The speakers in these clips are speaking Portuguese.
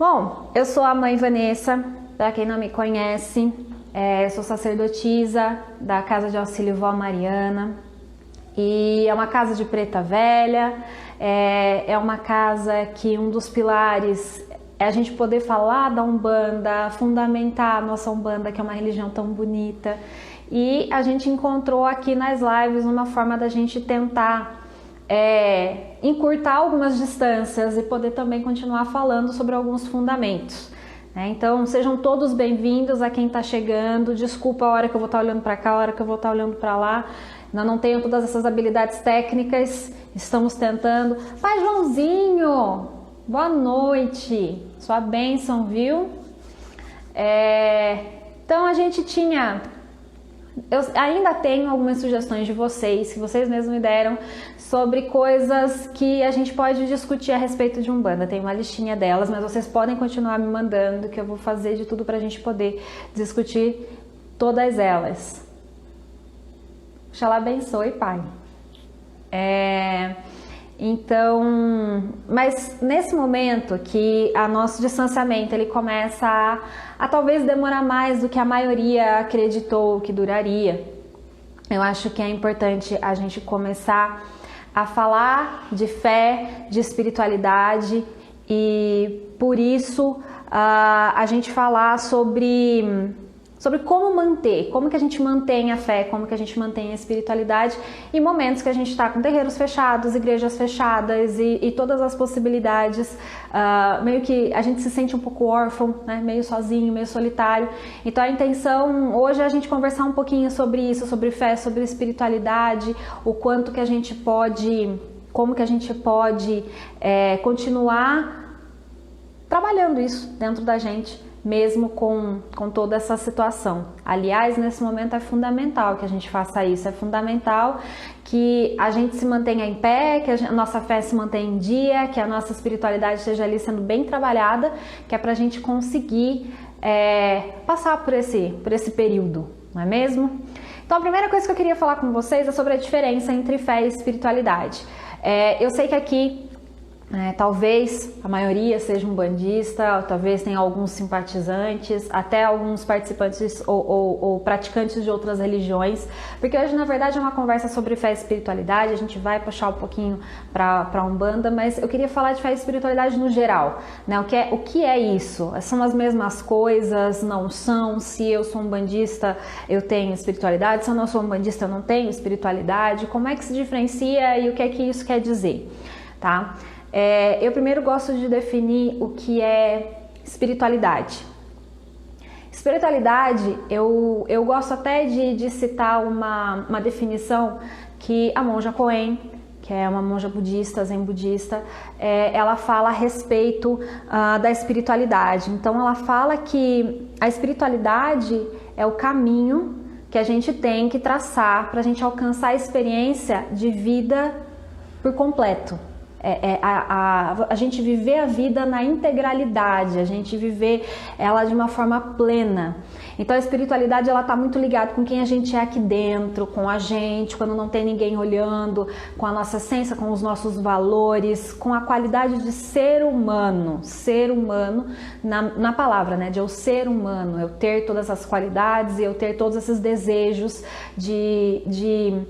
Bom, eu sou a mãe Vanessa, para quem não me conhece, sou sacerdotisa da Casa de Auxílio Vó Mariana e é uma casa de preta velha, é uma casa que um dos pilares é a gente poder falar da Umbanda, fundamentar a nossa Umbanda, que é uma religião tão bonita, e a gente encontrou aqui nas lives uma forma da gente tentar encurtar algumas distâncias e poder também continuar falando sobre alguns fundamentos. Então sejam todos bem-vindos a quem está chegando. Desculpa a hora que eu vou estar olhando para cá, a hora que eu vou estar olhando para lá. Ainda não tenho todas essas habilidades técnicas, estamos tentando. Pai Joãozinho, boa noite, sua bênção, viu? Então a gente tinha... Eu ainda tenho algumas sugestões de vocês, que vocês mesmos me deram, sobre coisas que a gente pode discutir a respeito de Umbanda. Tem uma listinha delas, mas vocês podem continuar me mandando, que eu vou fazer de tudo pra gente poder discutir todas elas. Oxalá abençoe, Pai. Então, mas nesse momento que o nosso distanciamento ele começa a talvez demorar mais do que a maioria acreditou que duraria, eu acho que é importante a gente começar a falar de fé, de espiritualidade e por isso a gente falar sobre como manter, como que a gente mantém a fé, como que a gente mantém a espiritualidade em momentos que a gente está com terreiros fechados, igrejas fechadas e todas as possibilidades, meio que a gente se sente um pouco órfão, né? Meio sozinho, meio solitário. Então a intenção hoje é a gente conversar um pouquinho sobre isso, sobre fé, sobre espiritualidade, o quanto que a gente pode, como que a gente pode continuar trabalhando isso dentro da gente, mesmo com toda essa situação. Aliás, nesse momento é fundamental que a gente faça isso, é fundamental que a gente se mantenha em pé, que a nossa fé se mantenha em dia, que a nossa espiritualidade esteja ali sendo bem trabalhada, que é pra gente conseguir passar por esse período, não é mesmo? Então a primeira coisa que eu queria falar com vocês é sobre a diferença entre fé e espiritualidade. Eu sei que aqui talvez a maioria seja um bandista, talvez tenha alguns simpatizantes, até alguns participantes ou praticantes de outras religiões, porque hoje na verdade é uma conversa sobre fé e espiritualidade, a gente vai puxar um pouquinho para Umbanda, mas eu queria falar de fé e espiritualidade no geral, né? O que é isso? São as mesmas coisas? Não são? Se eu sou um bandista, eu tenho espiritualidade, se eu não sou um bandista, eu não tenho espiritualidade? Como é que se diferencia e o que é que isso quer dizer, tá? Eu primeiro gosto de definir o que é espiritualidade. Espiritualidade, eu gosto até de citar uma definição que a monja Coen, que é uma monja budista, zen budista, ela fala a respeito da espiritualidade. Então ela fala que a espiritualidade é o caminho que a gente tem que traçar para a gente alcançar a experiência de vida por completo. A gente viver a vida na integralidade, a gente viver ela de uma forma plena. Então a espiritualidade ela está muito ligada com quem a gente é aqui dentro, com a gente, quando não tem ninguém olhando, com a nossa essência, com os nossos valores, com a qualidade de ser humano na palavra, né? De eu ser humano, eu ter todas as qualidades e eu ter todos esses desejos de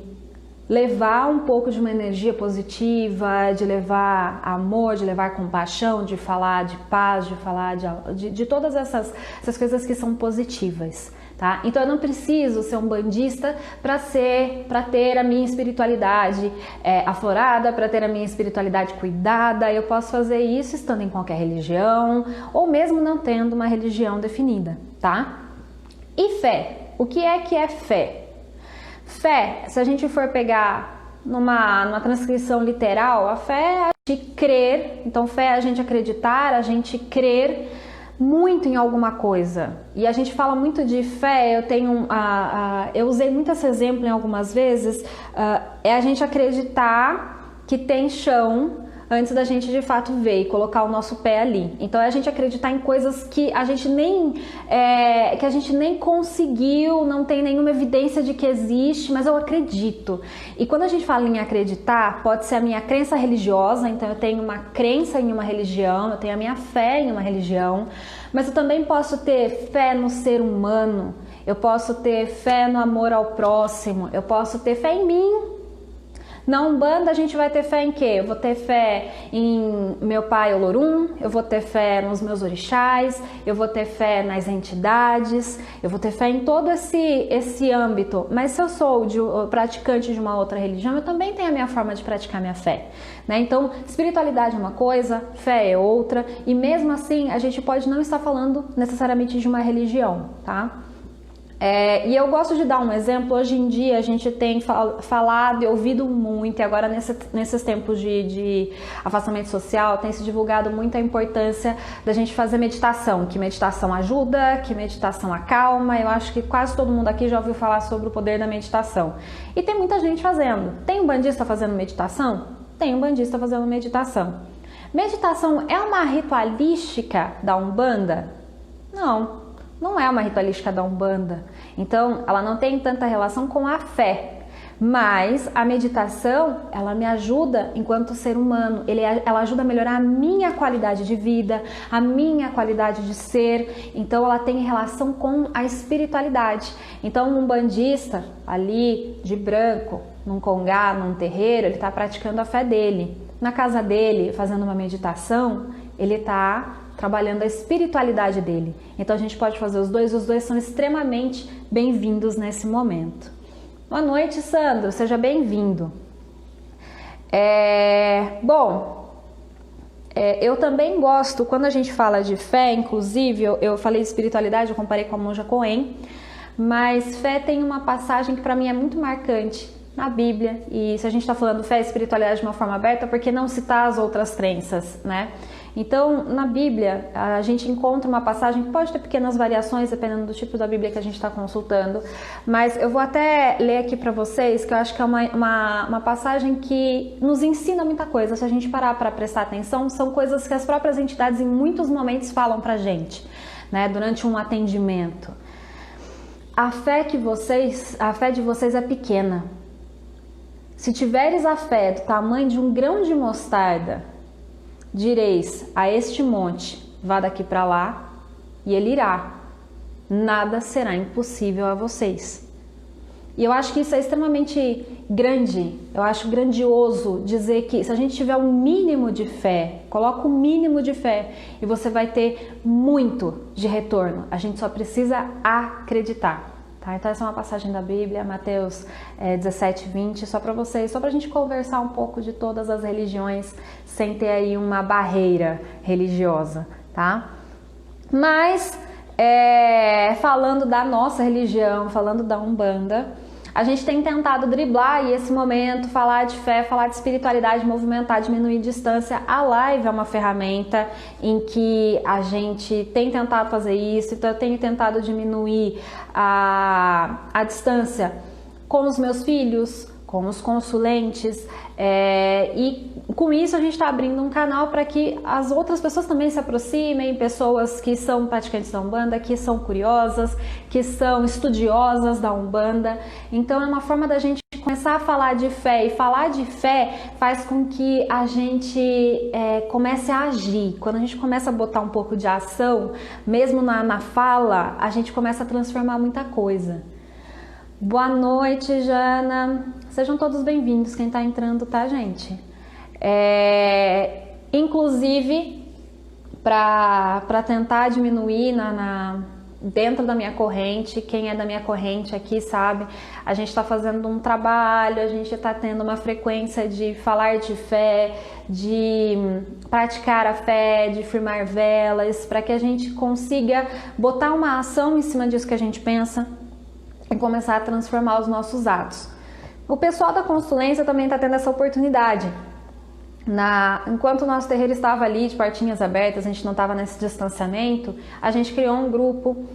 levar um pouco de uma energia positiva, de levar amor, de levar compaixão, de falar de paz, de falar de todas essas coisas que são positivas, tá? Então eu não preciso ser um bandista para ter a minha espiritualidade aflorada, para ter a minha espiritualidade cuidada. Eu posso fazer isso estando em qualquer religião ou mesmo não tendo uma religião definida, tá? E fé? O que é fé? Fé, se a gente for pegar numa transcrição literal, a fé é a gente crer, então fé é a gente acreditar, a gente crer muito em alguma coisa. E a gente fala muito de fé, eu usei muito esse exemplo em algumas vezes, é a gente acreditar que tem chão antes da gente de fato ver e colocar o nosso pé ali. Então é a gente acreditar em coisas que a gente nem conseguiu, não tem nenhuma evidência de que existe, mas eu acredito. E quando a gente fala em acreditar, pode ser a minha crença religiosa, então eu tenho uma crença em uma religião, eu tenho a minha fé em uma religião, mas eu também posso ter fé no ser humano, eu posso ter fé no amor ao próximo, eu posso ter fé em mim. Na Umbanda a gente vai ter fé em quê? Eu vou ter fé em meu pai Olorum, eu vou ter fé nos meus orixás, eu vou ter fé nas entidades, eu vou ter fé em todo esse âmbito. Mas se eu sou praticante de uma outra religião, eu também tenho a minha forma de praticar minha fé, né? Então, espiritualidade é uma coisa, fé é outra, e mesmo assim a gente pode não estar falando necessariamente de uma religião, tá? E eu gosto de dar um exemplo. Hoje em dia a gente tem falado e ouvido muito, e agora nesses tempos de afastamento social tem se divulgado muito a importância da gente fazer meditação, que meditação ajuda, que meditação acalma. Eu acho que quase todo mundo aqui já ouviu falar sobre o poder da meditação. E tem muita gente fazendo. Tem um bandista fazendo meditação? Tem um bandista fazendo meditação. Meditação é uma ritualística da Umbanda? Não é uma ritualística da Umbanda. Então, ela não tem tanta relação com a fé. Mas a meditação, ela me ajuda enquanto ser humano. Ela ajuda a melhorar a minha qualidade de vida, a minha qualidade de ser. Então, ela tem relação com a espiritualidade. Então, um umbandista ali, de branco, num congá, num terreiro, ele está praticando a fé dele. Na casa dele, fazendo uma meditação, ele está trabalhando a espiritualidade dele. Então a gente pode fazer os dois são extremamente bem-vindos nesse momento. Boa noite, Sandro, seja bem-vindo. Eu também gosto, quando a gente fala de fé, inclusive, eu falei de espiritualidade, eu comparei com a monja Coen, mas fé tem uma passagem que para mim é muito marcante na Bíblia, e se a gente está falando fé e espiritualidade de uma forma aberta, por que não citar as outras crenças, né? Então, na Bíblia, a gente encontra uma passagem que pode ter pequenas variações, dependendo do tipo da Bíblia que a gente está consultando, mas eu vou até ler aqui para vocês, que eu acho que é uma passagem que nos ensina muita coisa. Se a gente parar para prestar atenção, são coisas que as próprias entidades em muitos momentos falam para a gente, né, durante um atendimento. A fé de vocês é pequena. Se tiveres a fé do tamanho de um grão de mostarda, direis a este monte, vá daqui para lá, e ele irá. Nada será impossível a vocês. E eu acho que isso é extremamente grande, eu acho grandioso dizer que se a gente tiver um mínimo de fé, coloca um mínimo de fé e você vai ter muito de retorno. A gente só precisa acreditar. Tá? Então essa é uma passagem da Bíblia, Mateus 17, 20, só para vocês, só para a gente conversar um pouco de todas as religiões, sem ter aí uma barreira religiosa, tá? Mas, falando da nossa religião, falando da Umbanda, a gente tem tentado driblar aí esse momento, falar de fé, falar de espiritualidade, movimentar, diminuir distância. A live é uma ferramenta em que a gente tem tentado fazer isso, então eu tenho tentado diminuir a distância com os meus filhos, com os consulentes, e com isso a gente está abrindo um canal para que as outras pessoas também se aproximem, pessoas que são praticantes da Umbanda, que são curiosas, que são estudiosas da Umbanda. Então é uma forma da gente começar a falar de fé, e falar de fé faz com que a gente comece a agir. Quando a gente começa a botar um pouco de ação, mesmo na fala, a gente começa a transformar muita coisa. Boa noite, Jana. Sejam todos bem-vindos, quem tá entrando, tá, gente? Inclusive, para tentar diminuir dentro da minha corrente, quem é da minha corrente aqui sabe, a gente está fazendo um trabalho, a gente está tendo uma frequência de falar de fé, de praticar a fé, de firmar velas, para que a gente consiga botar uma ação em cima disso que a gente pensa e começar a transformar os nossos atos. O pessoal da consulência também está tendo essa oportunidade. Enquanto o nosso terreiro estava ali de portinhas abertas, a gente não estava nesse distanciamento, a gente criou um grupo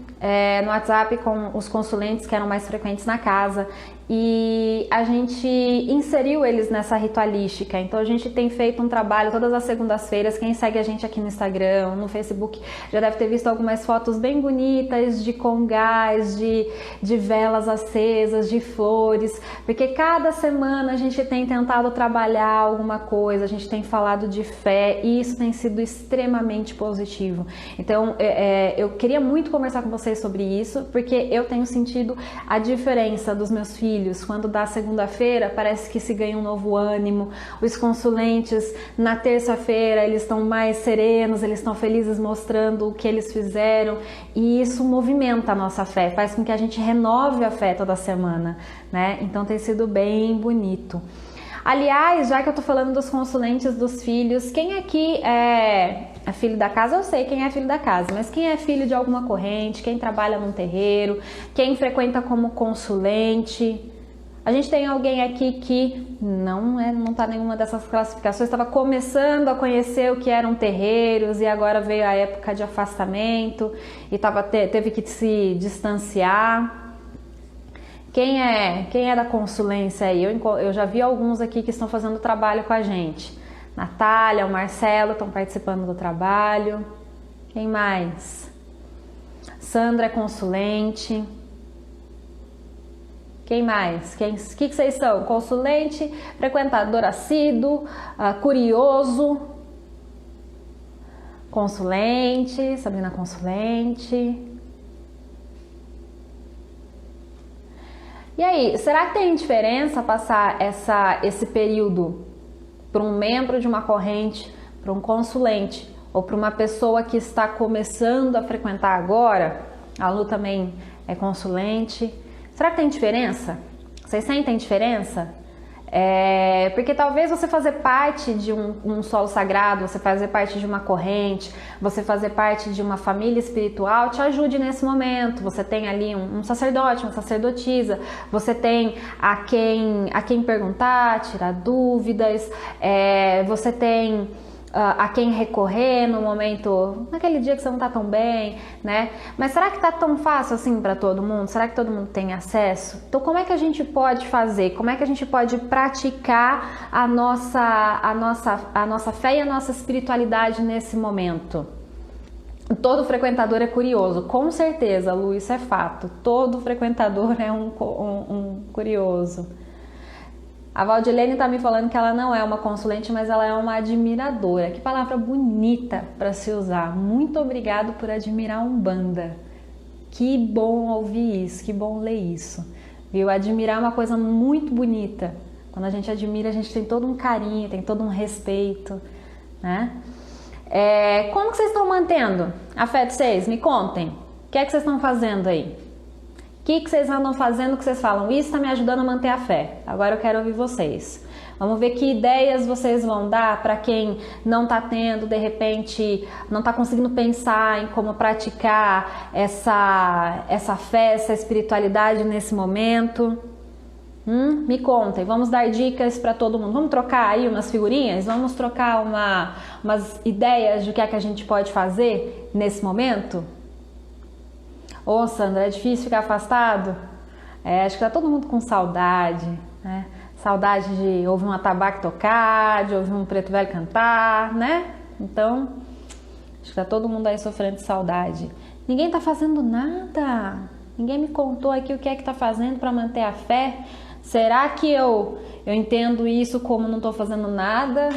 no WhatsApp com os consulentes que eram mais frequentes na casa, e a gente inseriu eles nessa ritualística. Então a gente tem feito um trabalho todas as segundas-feiras. Quem segue a gente aqui no Instagram, no Facebook, já deve ter visto algumas fotos bem bonitas de congás, de velas acesas, de flores, porque cada semana a gente tem tentado trabalhar alguma coisa, a gente tem falado de fé e isso tem sido extremamente positivo. Então eu queria muito conversar com vocês sobre isso, porque eu tenho sentido a diferença dos meus filhos. Quando dá segunda-feira, parece que se ganha um novo ânimo. Os consulentes, na terça-feira, eles estão mais serenos, eles estão felizes mostrando o que eles fizeram, e isso movimenta a nossa fé, faz com que a gente renove a fé toda semana, né? Então tem sido bem bonito. Aliás, já que eu tô falando dos consulentes dos filhos, quem aqui é filho da casa? Eu sei quem é filho da casa, mas quem é filho de alguma corrente, quem trabalha num terreiro, quem frequenta como consulente? A gente tem alguém aqui que não tá nenhuma dessas classificações, estava começando a conhecer o que eram terreiros e agora veio a época de afastamento e teve que se distanciar. Quem é da consulência aí? Eu já vi alguns aqui que estão fazendo trabalho com a gente. Natália, o Marcelo estão participando do trabalho. Quem mais? Sandra é consulente. Quem mais? O que vocês são? Consulente, frequentador assíduo, curioso, consulente, Sabrina consulente. E aí, será que tem diferença passar esse período para um membro de uma corrente, para um consulente ou para uma pessoa que está começando a frequentar agora? A Lu também é consulente. Será que tem diferença? Vocês sentem diferença? Porque talvez você fazer parte de um solo sagrado, você fazer parte de uma corrente, você fazer parte de uma família espiritual te ajude nesse momento. Você tem ali um sacerdote, uma sacerdotisa, você tem a quem perguntar, tirar dúvidas, você tem a quem recorrer no momento, naquele dia que você não tá tão bem, né? Mas será que tá tão fácil assim para todo mundo? Será que todo mundo tem acesso? Então como é que a gente pode fazer? Como é que a gente pode praticar a nossa fé e a nossa espiritualidade nesse momento? Todo frequentador é curioso, com certeza, Lu, isso é fato. Todo frequentador é um curioso. A Valdilene tá me falando que ela não é uma consulente, mas ela é uma admiradora. Que palavra bonita para se usar. Muito obrigado por admirar a Umbanda. Que bom ouvir isso, que bom ler isso. Viu? Admirar é uma coisa muito bonita. Quando a gente admira, a gente tem todo um carinho, tem todo um respeito, né? Como que vocês estão mantendo a fé de vocês? Me contem. O que é que vocês estão fazendo aí? O que vocês andam fazendo que vocês falam? Isso está me ajudando a manter a fé. Agora eu quero ouvir vocês. Vamos ver que ideias vocês vão dar para quem não está tendo, de repente, não está conseguindo pensar em como praticar essa fé, essa espiritualidade nesse momento. Me contem, vamos dar dicas para todo mundo. Vamos trocar aí umas figurinhas? Vamos trocar umas ideias de o que é que a gente pode fazer nesse momento? Ô, Sandra, é difícil ficar afastado? Acho que tá todo mundo com saudade, né? Saudade de ouvir um atabaque tocar, de ouvir um preto velho cantar, né? Então, acho que tá todo mundo aí sofrendo de saudade. Ninguém tá fazendo nada. Ninguém me contou aqui o que é que tá fazendo para manter a fé. Será que eu entendo isso como não estou fazendo nada?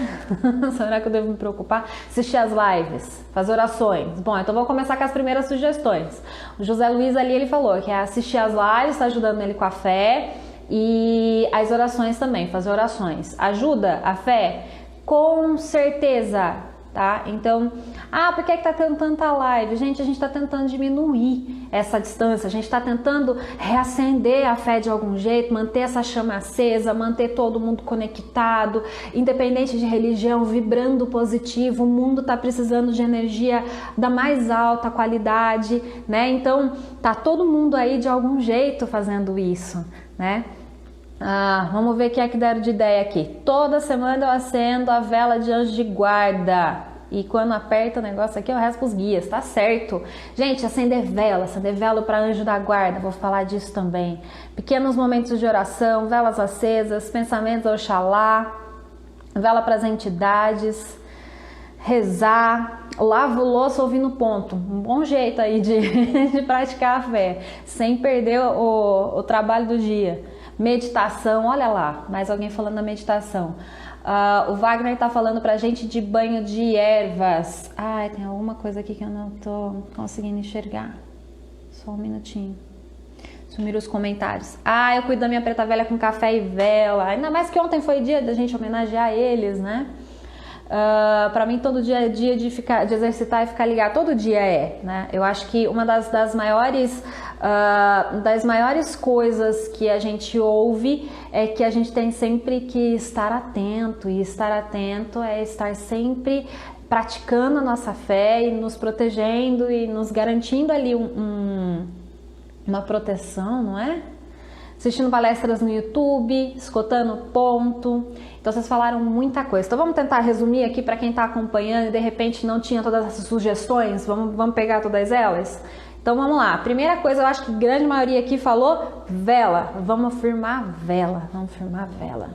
Será que eu devo me preocupar? Assistir as lives, fazer orações. Bom, então vou começar com as primeiras sugestões. O José Luiz ali, ele falou que assistir as lives está ajudando ele com a fé, e as orações também, fazer orações. Ajuda a fé? Com certeza, tá? Então, por que tá tendo tanta live? Gente, a gente tá tentando diminuir essa distância, a gente tá tentando reacender a fé de algum jeito, manter essa chama acesa, manter todo mundo conectado, independente de religião, vibrando positivo. O mundo tá precisando de energia da mais alta qualidade, né? Então, tá todo mundo aí de algum jeito fazendo isso, né? Vamos ver o que é que deram de ideia aqui. Toda semana eu acendo a vela de anjo de guarda. E quando aperta o negócio aqui, eu rezo pros guias, tá certo. Gente, acender vela para anjo da guarda, vou falar disso também. Pequenos momentos de oração, velas acesas, pensamentos ao Oxalá, vela para as entidades, rezar, lavo louça ouvindo ponto. Um bom jeito aí de praticar a fé, sem perder o trabalho do dia. Meditação, olha lá, mais alguém falando da meditação. O Wagner tá falando pra gente de banho de ervas. Ai, tem alguma coisa aqui que eu não tô conseguindo enxergar. Só um minutinho. Sumiram os comentários. Eu cuido da minha preta velha com café e vela. Ainda mais que ontem foi dia da gente homenagear eles, né? Para mim todo dia é dia de exercitar e ficar ligado, todo dia né? Eu acho que uma das maiores coisas que a gente ouve é que a gente tem sempre que estar atento, e estar atento é estar sempre praticando a nossa fé e nos protegendo e nos garantindo ali uma proteção, não é? Assistindo palestras no YouTube, escutando ponto. Então vocês falaram muita coisa. Então vamos tentar resumir aqui para quem está acompanhando e de repente não tinha todas essas sugestões. Vamos pegar todas elas? Então vamos lá. Primeira coisa, eu acho que a grande maioria aqui falou vela. Vamos firmar vela. Vamos firmar vela.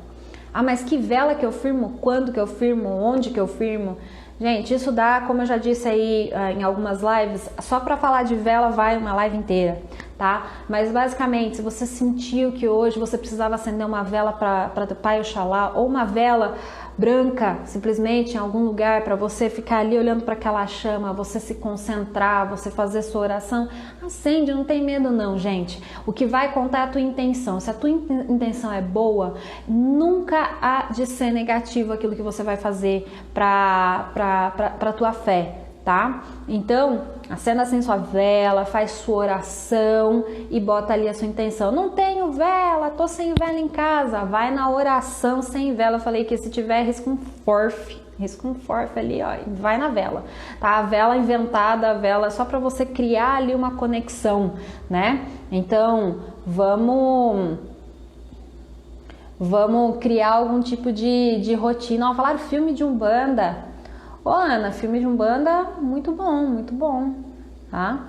Mas que vela que eu firmo? Quando que eu firmo? Onde que eu firmo? Gente, isso dá, como eu já disse aí em algumas lives, só para falar de vela vai uma live inteira, tá? Mas basicamente, se você sentiu que hoje você precisava acender uma vela para o Pai Oxalá, ou uma vela branca, simplesmente em algum lugar, para você ficar ali olhando para aquela chama, você se concentrar, você fazer sua oração, acende, não tem medo não, gente. O que vai contar é a tua intenção. Se a tua intenção é boa, nunca há de ser negativo aquilo que você vai fazer para a tua fé, tá? Então, acenda assim sua vela, faz sua oração e bota ali a sua intenção. Não tenho vela, tô sem vela em casa. Vai na oração sem vela. Eu falei que se tiver, risca um forf ali, ó, e vai na vela, tá? A vela inventada, a vela só para você criar ali uma conexão, né? Então, vamos criar algum tipo de rotina. Ó, falaram filme de Umbanda. Ô Ana, filme de Umbanda, muito bom, tá?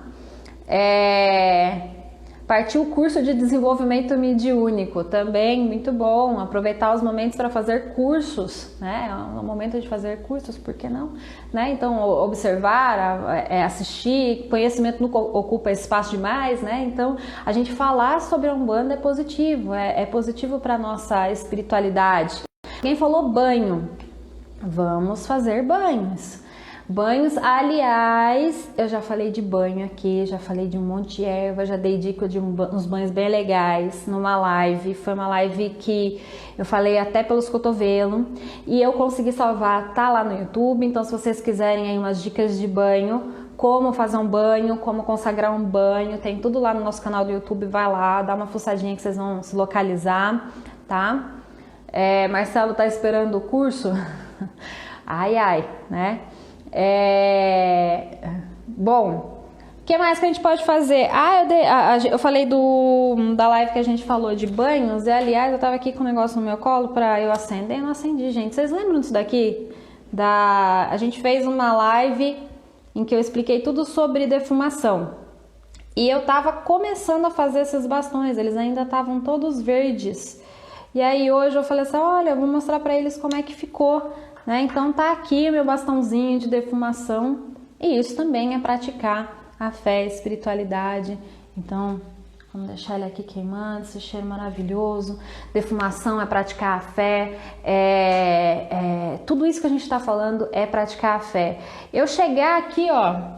Partiu o curso de desenvolvimento mediúnico, também muito bom. Aproveitar os momentos para fazer cursos, né? É o momento de fazer cursos, por que não? Né? Então, observar, assistir, conhecimento não ocupa espaço demais, né? Então, a gente falar sobre a Umbanda é positivo, é positivo para a nossa espiritualidade. Quem falou banho? Vamos fazer banhos. Banhos, aliás, eu já falei de banho aqui, já falei de um monte de erva, já dei dica de uns banhos bem legais numa live. Foi uma live que eu falei até pelos cotovelos e eu consegui salvar, tá lá no YouTube. Então, se vocês quiserem aí umas dicas de banho, como fazer um banho, como consagrar um banho, tem tudo lá no nosso canal do YouTube. Vai lá, dá uma fuçadinha que vocês vão se localizar, tá? Marcelo tá esperando o curso? Ai, né? Bom, o que mais que a gente pode fazer? Eu falei da live que a gente falou de banhos, e aliás, eu tava aqui com um negócio no meu colo pra eu acender, e não acendi, gente. Vocês lembram disso daqui? A gente fez uma live em que eu expliquei tudo sobre defumação. E eu tava começando a fazer esses bastões, eles ainda estavam todos verdes. E aí hoje eu falei assim, olha, eu vou mostrar pra eles como é que ficou, né? Então tá aqui o meu bastãozinho de defumação, e isso também é praticar a fé, a espiritualidade. Então, vamos deixar ele aqui queimando, esse cheiro maravilhoso. Defumação é praticar a fé, tudo isso que a gente tá falando é praticar a fé. Eu chegar aqui, ó,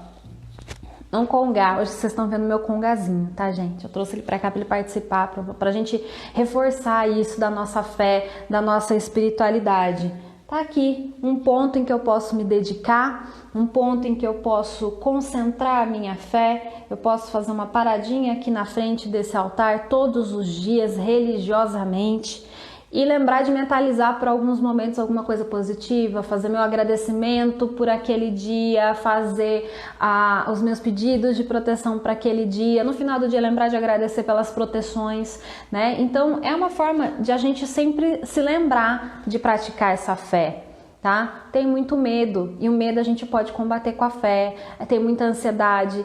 um congá, hoje vocês estão vendo meu congazinho, tá, gente? Eu trouxe ele pra cá pra ele participar, pra gente reforçar isso da nossa fé, da nossa espiritualidade. Tá aqui um ponto em que eu posso me dedicar, um ponto em que eu posso concentrar a minha fé, eu posso fazer uma paradinha aqui na frente desse altar todos os dias, religiosamente, e lembrar de mentalizar por alguns momentos alguma coisa positiva, fazer meu agradecimento por aquele dia, fazer os meus pedidos de proteção para aquele dia, no final do dia lembrar de agradecer pelas proteções, né? Então é uma forma de a gente sempre se lembrar de praticar essa fé, tá? Tem muito medo, e o medo a gente pode combater com a fé. Tem muita ansiedade,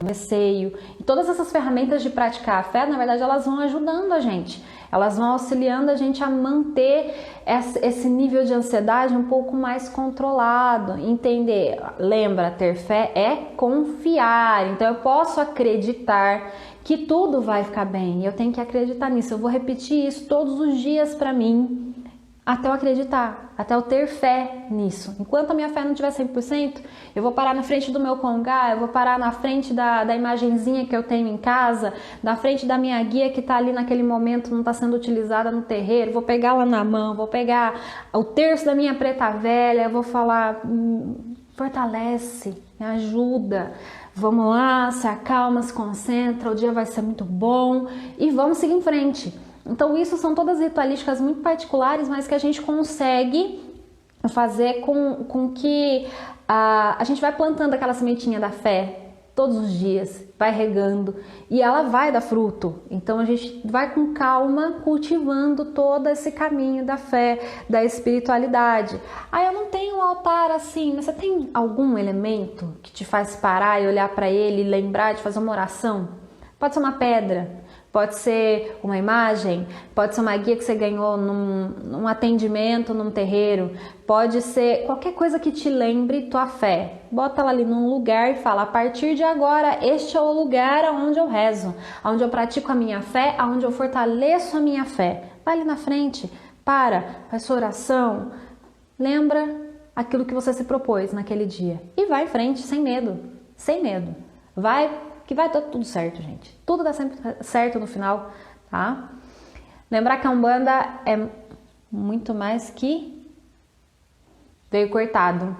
receio, e todas essas ferramentas de praticar a fé, na verdade, elas vão ajudando a gente, elas vão auxiliando a gente a manter esse nível de ansiedade um pouco mais controlado, entender, lembra, ter fé é confiar, então eu posso acreditar que tudo vai ficar bem, eu tenho que acreditar nisso, eu vou repetir isso todos os dias para mim, até eu acreditar, até eu ter fé nisso. Enquanto a minha fé não tiver 100%, eu vou parar na frente do meu congá, eu vou parar na frente da imagenzinha que eu tenho em casa, na frente da minha guia que está ali naquele momento, não está sendo utilizada no terreiro, vou pegar ela na mão, vou pegar o terço da minha preta velha, eu vou falar, fortalece, me ajuda, vamos lá, se acalma, se concentra, o dia vai ser muito bom e vamos seguir em frente. Então isso são todas ritualísticas muito particulares, mas que a gente consegue fazer com que a gente vai plantando aquela sementinha da fé todos os dias, vai regando e ela vai dar fruto. Então a gente vai com calma cultivando todo esse caminho da fé, da espiritualidade. Ah, eu não tenho um altar assim, mas você tem algum elemento que te faz parar e olhar para ele e lembrar de fazer uma oração? Pode ser uma pedra, pode ser uma imagem, pode ser uma guia que você ganhou num atendimento, num terreiro, pode ser qualquer coisa que te lembre tua fé. Bota ela ali num lugar e fala, a partir de agora, este é o lugar onde eu rezo, onde eu pratico a minha fé, onde eu fortaleço a minha fé. Vai ali na frente, faz sua oração, lembra aquilo que você se propôs naquele dia e vai em frente, sem medo, sem medo. Que vai dar tudo certo, gente. Tudo dá sempre certo no final, tá? Lembrar que a Umbanda é muito mais que veio cortado,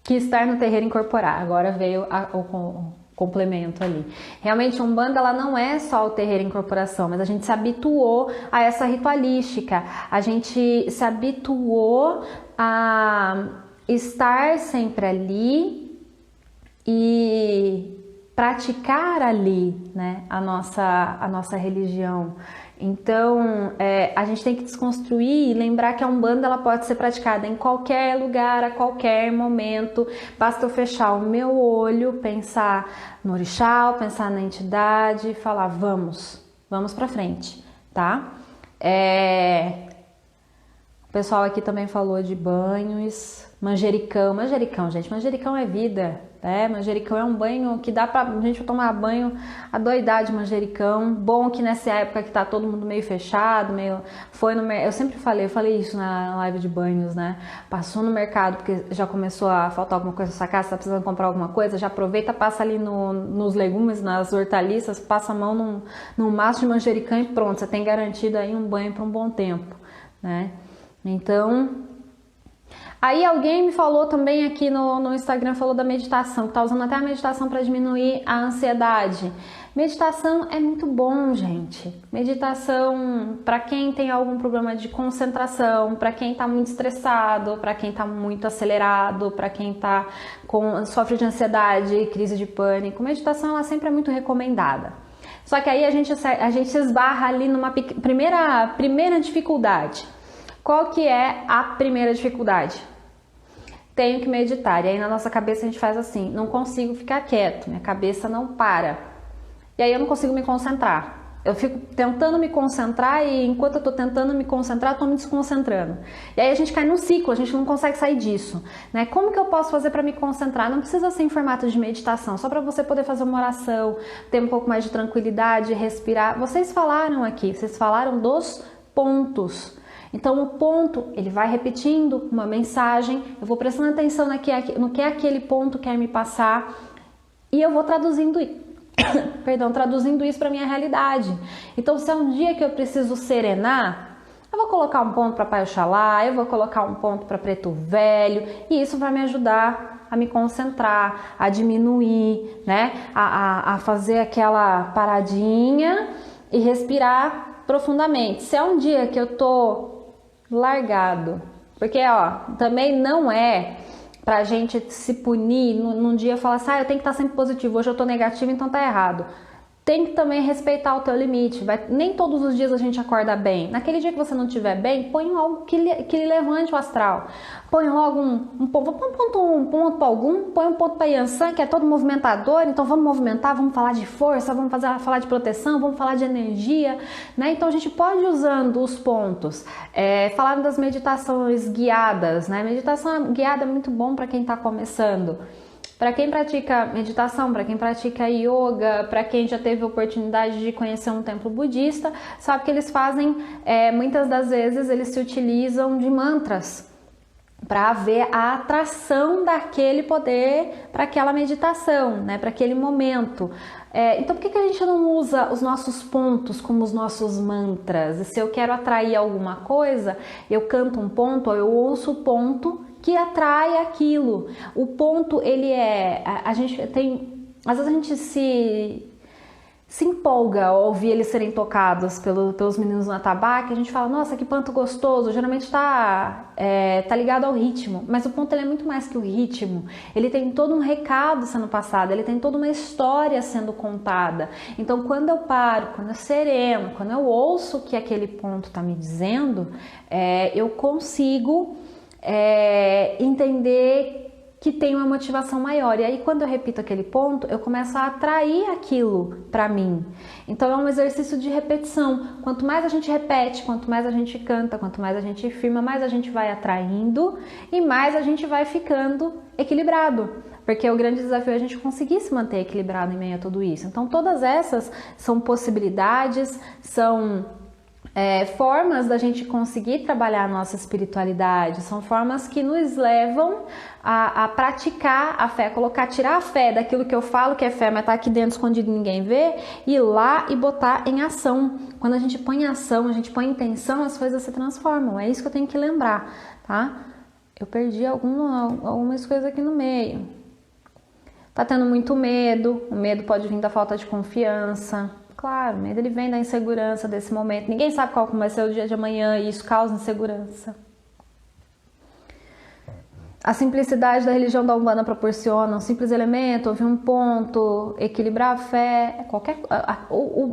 que estar no terreiro incorporar. Agora veio o complemento ali. Realmente, a Umbanda ela não é só o terreiro incorporação, mas a gente se habituou a essa ritualística. A gente se habituou a estar sempre ali e praticar ali, né, a nossa religião. Então, a gente tem que desconstruir e lembrar que a Umbanda ela pode ser praticada em qualquer lugar, a qualquer momento. Basta eu fechar o meu olho, pensar no orixá, pensar na entidade e falar, vamos pra frente, tá? O pessoal aqui também falou de banhos, manjericão, gente, manjericão é vida, né? Manjericão é um banho que dá pra gente tomar banho adoidar de manjericão. Bom que nessa época que tá todo mundo meio fechado, eu sempre falei isso na live de banhos, né? Passou no mercado porque já começou a faltar alguma coisa na sua casa, tá precisando comprar alguma coisa, já aproveita, passa ali nos legumes, nas hortaliças, passa a mão num maço de manjericão e pronto, você tem garantido aí um banho por um bom tempo, né? Então, aí alguém me falou também aqui no Instagram, falou da meditação, que tá usando até a meditação para diminuir a ansiedade. Meditação é muito bom, gente. Meditação para quem tem algum problema de concentração, para quem tá muito estressado, para quem tá muito acelerado, para quem sofre de ansiedade, crise de pânico. Meditação ela sempre é muito recomendada. Só que aí a gente esbarra ali numa primeira dificuldade. Qual que é a primeira dificuldade? Tenho que meditar. E aí na nossa cabeça a gente faz assim, não consigo ficar quieto, minha cabeça não para. E aí eu não consigo me concentrar. Eu fico tentando me concentrar e enquanto eu tô tentando me concentrar, eu tô me desconcentrando. E aí a gente cai num ciclo, a gente não consegue sair disso, né? Como que eu posso fazer para me concentrar? Não precisa ser em formato de meditação, só para você poder fazer uma oração, ter um pouco mais de tranquilidade, respirar. Vocês falaram aqui, vocês falaram dos pontos. Então o ponto, ele vai repetindo uma mensagem, eu vou prestando atenção no que aquele ponto quer me passar e eu vou traduzindo isso para minha realidade. Então se é um dia que eu preciso serenar, eu vou colocar um ponto para Pai Oxalá, eu vou colocar um ponto para Preto Velho e isso vai me ajudar a me concentrar, a diminuir, né? A fazer aquela paradinha e respirar profundamente. Se é um dia que eu tô largado, porque também não é pra gente se punir num dia e falar assim, eu tenho que estar sempre positivo, hoje eu tô negativo, então tá errado. tem que também respeitar o teu limite. Nem todos os dias a gente acorda bem. Naquele dia que você não estiver bem, põe algo que lhe levante o astral. Põe logo um ponto para algum, põe um ponto para Yansan, que é todo movimentador. Então vamos movimentar, vamos falar de força, vamos falar de proteção, vamos falar de energia, né? Então a gente pode ir usando os pontos. Falaram das meditações guiadas, né? Meditação guiada é muito bom para quem está começando. Para quem pratica meditação, para quem pratica yoga, para quem já teve a oportunidade de conhecer um templo budista, sabe que eles fazem, muitas das vezes eles se utilizam de mantras para ver a atração daquele poder para aquela meditação, né, para aquele momento. Então por que a gente não usa os nossos pontos como os nossos mantras? E se eu quero atrair alguma coisa, eu canto um ponto, ou eu ouço o ponto que atrai aquilo. O ponto, ele a gente tem, às vezes a gente se empolga ao ouvir eles serem tocados pelos meninos no atabaque, a gente fala, nossa, que ponto gostoso, geralmente tá ligado ao ritmo, mas o ponto ele é muito mais que o ritmo, ele tem todo um recado sendo passado, ele tem toda uma história sendo contada. Então quando eu paro, quando eu sereno, quando eu ouço o que aquele ponto tá me dizendo, eu consigo entender que tem uma motivação maior. E aí quando eu repito aquele ponto, eu começo a atrair aquilo para mim. Então é um exercício de repetição. Quanto mais a gente repete, quanto mais a gente canta, quanto mais a gente firma, mais a gente vai atraindo e mais a gente vai ficando equilibrado. Porque o grande desafio é a gente conseguir se manter equilibrado em meio a tudo isso. Então todas essas são possibilidades, são formas da gente conseguir trabalhar a nossa espiritualidade, são formas que nos levam a praticar a fé, tirar a fé daquilo que eu falo que é fé, mas tá aqui dentro escondido e ninguém vê, ir lá e botar em ação. Quando a gente põe em ação, a gente põe em intenção, as coisas se transformam. É isso que eu tenho que lembrar, tá? Eu perdi algumas coisas aqui no meio. Tá tendo muito medo, o medo pode vir da falta de confiança. Claro, o medo ele vem da insegurança desse momento. Ninguém sabe qual vai ser o dia de amanhã e isso causa insegurança. A simplicidade da religião da Umbanda proporciona um simples elemento, ouvir um ponto, equilibrar a fé,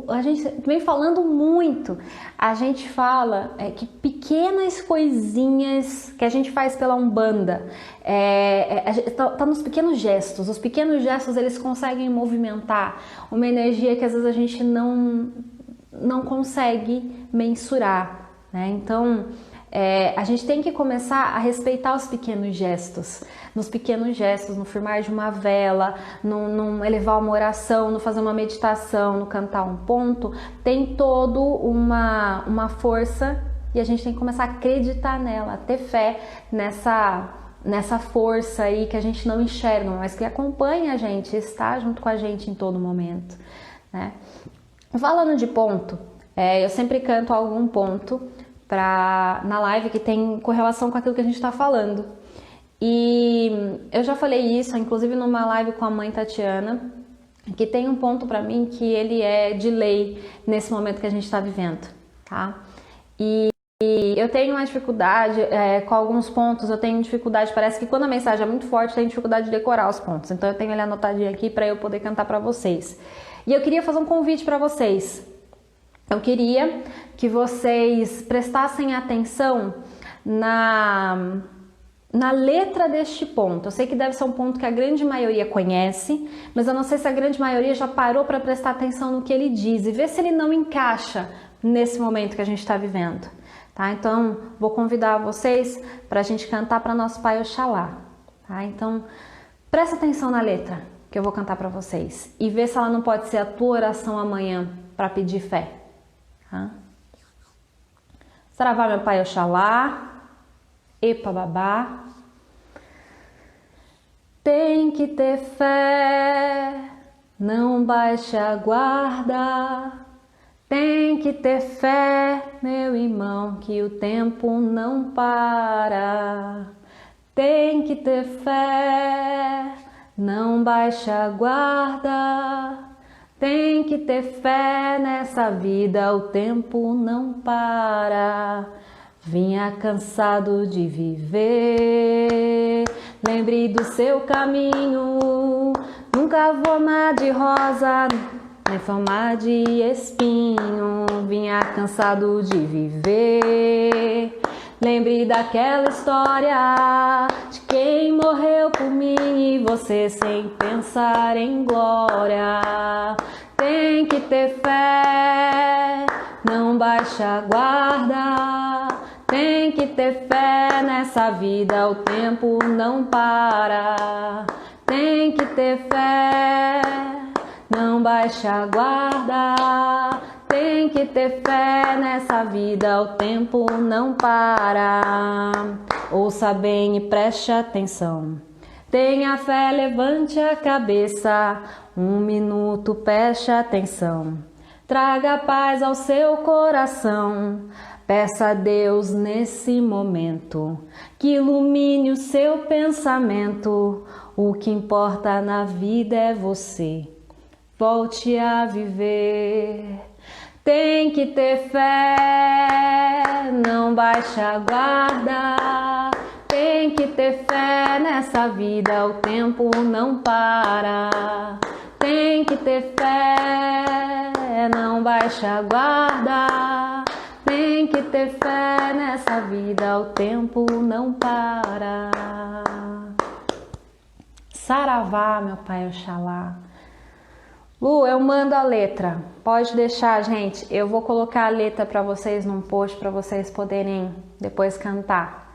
a gente vem falando muito, a gente fala que pequenas coisinhas que a gente faz pela Umbanda, tá nos pequenos gestos, os pequenos gestos eles conseguem movimentar uma energia que às vezes a gente não consegue mensurar, né? Então, a gente tem que começar a respeitar os pequenos gestos. Nos pequenos gestos, no firmar de uma vela, no elevar uma oração, no fazer uma meditação, no cantar um ponto, tem toda uma força e a gente tem que começar a acreditar nela, a ter fé nessa força aí que a gente não enxerga, mas que acompanha a gente, está junto com a gente em todo momento, né? Falando de ponto, eu sempre canto algum ponto na live que tem correlação com aquilo que a gente está falando. E eu já falei isso, inclusive numa live com a mãe Tatiana, que tem um ponto para mim que ele é de lei nesse momento que a gente está vivendo, tá? E eu tenho uma dificuldade com alguns pontos, eu tenho dificuldade, parece que quando a mensagem é muito forte, eu tenho dificuldade de decorar os pontos. Então eu tenho ele anotadinho aqui para eu poder cantar para vocês. E eu queria fazer um convite para vocês. Eu queria que vocês prestassem atenção na letra deste ponto. Eu sei que deve ser um ponto que a grande maioria conhece, mas eu não sei se a grande maioria já parou para prestar atenção no que ele diz e ver se ele não encaixa nesse momento que a gente está vivendo, tá? Então, vou convidar vocês para a gente cantar para nosso Pai Oxalá, tá? Então, presta atenção na letra que eu vou cantar para vocês e ver se ela não pode ser a tua oração amanhã para pedir fé. Saravá, meu Pai Oxalá, Epa Babá. Tem que ter fé, não baixe a guarda. Tem que ter fé, meu irmão, que o tempo não para. Tem que ter fé, não baixe a guarda. Tem que ter fé nessa vida, o tempo não para. Vinha cansado de viver, lembre do seu caminho. Nunca vou amar de rosa, em forma de espinho, vinha cansado de viver. Lembre daquela história de quem morreu por mim e você sem pensar em glória. Tem que ter fé, não baixa a guarda. Tem que ter fé nessa vida, o tempo não para. Tem que ter fé, não baixa a guarda. Tem que ter fé nessa vida, o tempo não para. Ouça bem e preste atenção. Tenha fé, levante a cabeça. Um minuto, preste atenção. Traga paz ao seu coração. Peça a Deus nesse momento que ilumine o seu pensamento. O que importa na vida é você. Volte a viver. Tem que ter fé, não baixa a guarda. Tem que ter fé nessa vida, o tempo não para. Tem que ter fé, não baixa a guarda. Tem que ter fé nessa vida, o tempo não para. Saravá, meu pai Oxalá. Lu, eu mando a letra. Pode deixar, gente. Eu vou colocar a letra para vocês num post para vocês poderem depois cantar.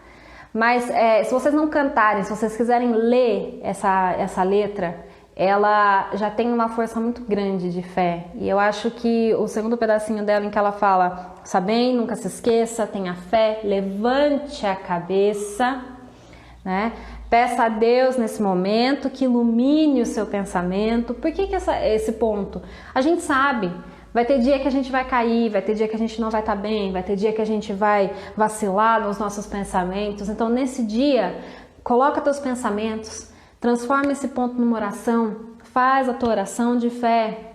Mas se vocês não cantarem, se vocês quiserem ler essa letra, ela já tem uma força muito grande de fé. E eu acho que o segundo pedacinho dela em que ela fala: sabem, nunca se esqueça, tenha fé, levante a cabeça, né? Peça a Deus nesse momento que ilumine o seu pensamento. Por que esse ponto? A gente sabe, vai ter dia que a gente vai cair, vai ter dia que a gente não vai estar bem, vai ter dia que a gente vai vacilar nos nossos pensamentos. Então, nesse dia, coloca teus pensamentos, transforma esse ponto numa oração, faz a tua oração de fé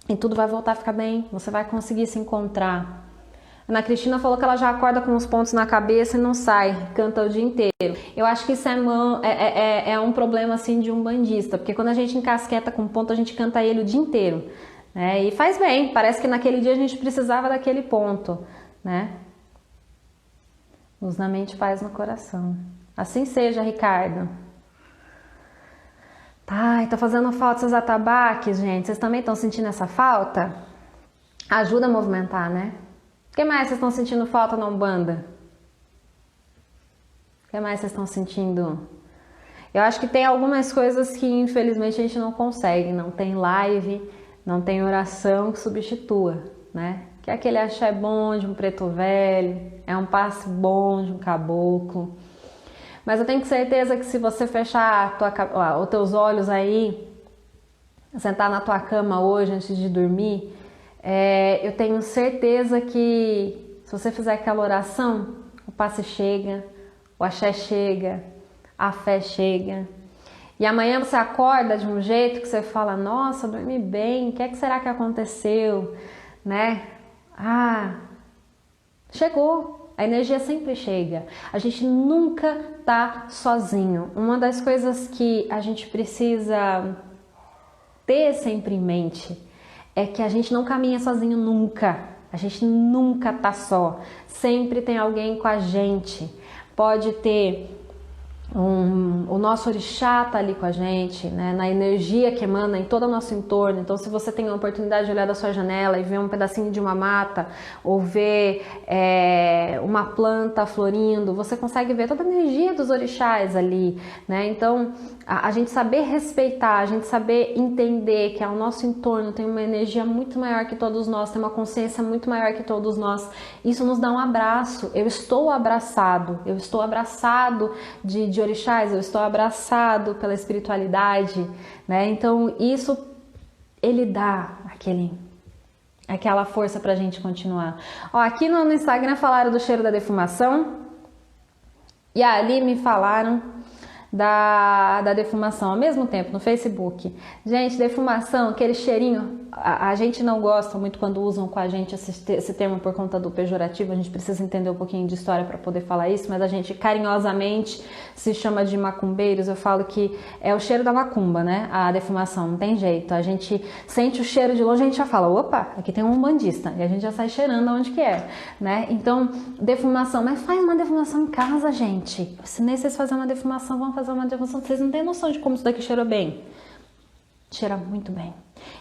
e tudo vai voltar a ficar bem, você vai conseguir se encontrar. Ana Cristina falou que ela já acorda com os pontos na cabeça e não sai, canta o dia inteiro. Eu acho que isso é um problema assim de um bandista, porque quando a gente encasqueta com ponto, a gente canta ele o dia inteiro, né? E faz bem, parece que naquele dia a gente precisava daquele ponto, né? Luz na mente, paz no coração. Assim seja, Ricardo. Ai, tá fazendo falta esses atabaques, gente. Vocês também estão sentindo essa falta? Ajuda a movimentar, né? O que mais vocês estão sentindo falta na Umbanda? O que mais vocês estão sentindo? Eu acho que tem algumas coisas que infelizmente a gente não consegue. Não tem live, não tem oração que substitua, né? Que é aquele axé bom de um preto velho, é um passe bom de um caboclo. Mas eu tenho certeza que se você fechar os teus olhos aí, sentar na tua cama hoje antes de dormir, eu tenho certeza que se você fizer aquela oração, o passe chega, o axé chega, a fé chega. E amanhã você acorda de um jeito que você fala: nossa, dormi bem, o que será que aconteceu? Né? Chegou. A energia sempre chega. A gente nunca tá sozinho. Uma das coisas que a gente precisa ter sempre em mente é que a gente não caminha sozinho nunca. A gente nunca tá só. Sempre tem alguém com a gente. Pode ter o nosso orixá tá ali com a gente, né? Na energia que emana em todo o nosso entorno. Então, se você tem a oportunidade de olhar da sua janela e ver um pedacinho de uma mata ou ver uma planta florindo, você consegue ver toda a energia dos orixás ali, né? Então, a gente saber respeitar, a gente saber entender que ao nosso entorno tem uma energia muito maior que todos nós, tem uma consciência muito maior que todos nós. Isso nos dá um abraço. Eu estou abraçado de orixás, eu estou abraçado pela espiritualidade, né? Então isso ele dá aquela força pra gente continuar. Ó, aqui no Instagram falaram do cheiro da defumação e ali me falaram da defumação ao mesmo tempo no Facebook. Gente, defumação, aquele cheirinho, a gente não gosta muito quando usam com a gente esse termo por conta do pejorativo, a gente precisa entender um pouquinho de história para poder falar isso, mas a gente carinhosamente se chama de macumbeiros. Eu falo que é o cheiro da macumba, né? A defumação, não tem jeito. A gente sente o cheiro de longe, a gente já fala, opa, aqui tem um umbandista, e a gente já sai cheirando aonde que é, né? Então, defumação, mas faz uma defumação em casa, gente. Se nem vocês fazerem uma defumação, vão fazer uma defumação, vocês não têm noção de como isso daqui cheira bem. Cheira muito bem.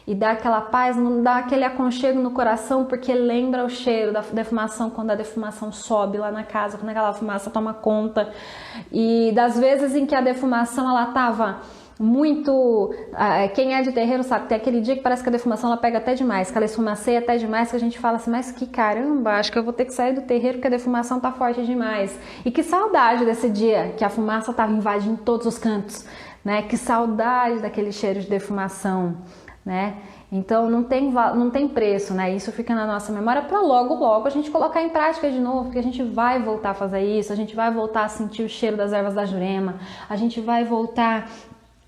E dá aquela paz, não dá aquele aconchego no coração, porque lembra o cheiro da defumação, quando a defumação sobe lá na casa, quando aquela fumaça toma conta. E das vezes em que a defumação, ela tava muito... Quem é de terreiro sabe, tem aquele dia que parece que a defumação ela pega até demais, que ela esfumaceia até demais, que a gente fala assim, mas que caramba, acho que eu vou ter que sair do terreiro porque a defumação tá forte demais. E que saudade desse dia que a fumaça tava invadindo todos os cantos, né? Que saudade daquele cheiro de defumação, né? Então não tem preço, né? Isso fica na nossa memória para logo a gente colocar em prática de novo, porque a gente vai voltar a fazer isso, a gente vai voltar a sentir o cheiro das ervas da Jurema, a gente vai voltar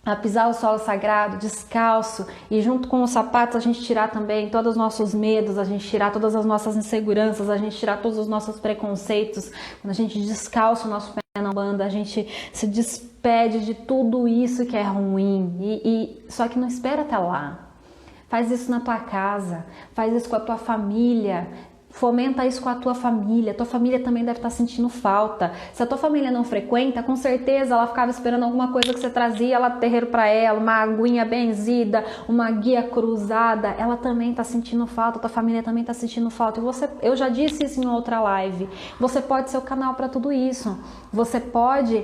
a pisar o solo sagrado, descalço, e junto com os sapatos a gente tirar também todos os nossos medos, a gente tirar todas as nossas inseguranças, a gente tirar todos os nossos preconceitos. Quando a gente descalça o nosso pé na banda, a gente se despede de tudo isso que é ruim, só que não espera até lá. Faz isso na tua casa, faz isso com a tua família, fomenta isso com a tua família também deve estar sentindo falta. Se a tua família não frequenta, com certeza ela ficava esperando alguma coisa que você trazia lá do terreiro para ela, uma aguinha benzida, uma guia cruzada, ela também está sentindo falta, a tua família também está sentindo falta. Eu já disse isso em outra live, você pode ser o canal para tudo isso, você pode...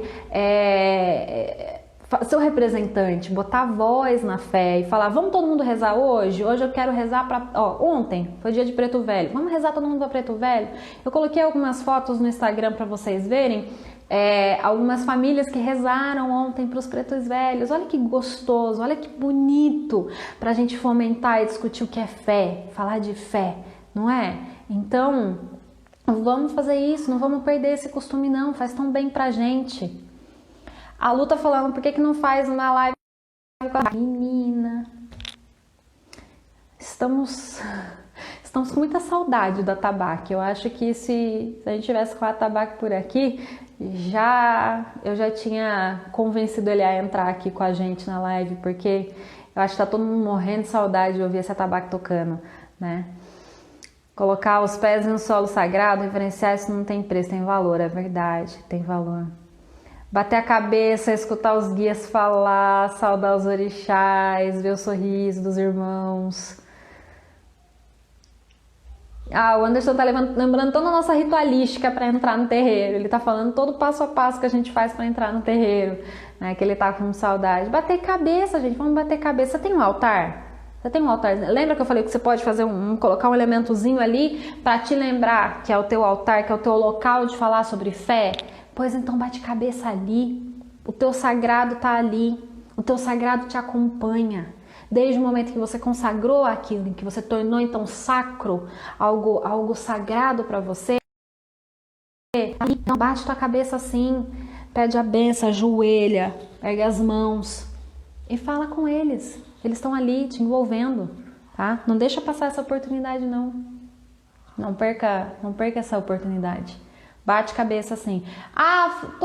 seu representante, botar voz na fé e falar, vamos todo mundo rezar hoje? Hoje eu quero rezar para... Ontem foi dia de Preto Velho, vamos rezar todo mundo para Preto Velho? Eu coloquei algumas fotos no Instagram para vocês verem, algumas famílias que rezaram ontem para os pretos velhos. Olha que gostoso, olha que bonito para a gente fomentar e discutir o que é fé, falar de fé, não é? Então, vamos fazer isso, não vamos perder esse costume não, faz tão bem pra gente. A Lu tá falando, por que não faz uma live com a menina? Estamos com muita saudade da Tabaque. Eu acho que se a gente tivesse com a Tabaque por aqui, eu já tinha convencido ele a entrar aqui com a gente na live, porque eu acho que tá todo mundo morrendo de saudade de ouvir essa Tabaque tocando, né? Colocar os pés no solo sagrado, referenciar isso não tem preço, tem valor, é verdade, tem valor. Bater a cabeça, escutar os guias falar, saudar os orixás, ver o sorriso dos irmãos. O Anderson tá lembrando toda a nossa ritualística para entrar no terreiro. Ele tá falando todo o passo a passo que a gente faz para entrar no terreiro, né? Que ele tá com saudade. Bater cabeça, gente, vamos bater cabeça. Você tem um altar? Você tem um altar? Lembra que eu falei que você pode fazer colocar um elementozinho ali para te lembrar que é o teu altar, que é o teu local de falar sobre fé? Pois então bate cabeça ali, o teu sagrado tá ali, o teu sagrado te acompanha. Desde o momento que você consagrou aquilo, que você tornou então sacro, algo sagrado para você, então bate tua cabeça assim, pede a benção, ajoelha, pega as mãos e fala com eles. Eles estão ali te envolvendo, tá? Não deixa passar essa oportunidade não. Não perca essa oportunidade. Bate cabeça assim.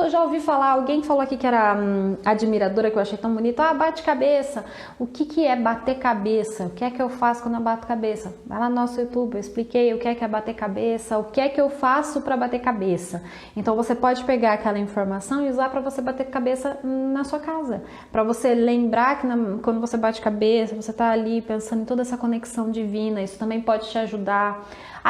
Já ouvi falar, alguém falou aqui que era admiradora, que eu achei tão bonito. Bate cabeça. O que é bater cabeça? O que é que eu faço quando eu bato cabeça? Vai lá no nosso YouTube, eu expliquei o que é bater cabeça, o que é que eu faço para bater cabeça. Então você pode pegar aquela informação e usar para você bater cabeça na sua casa. Para você lembrar que quando você bate cabeça, você está ali pensando em toda essa conexão divina. Isso também pode te ajudar.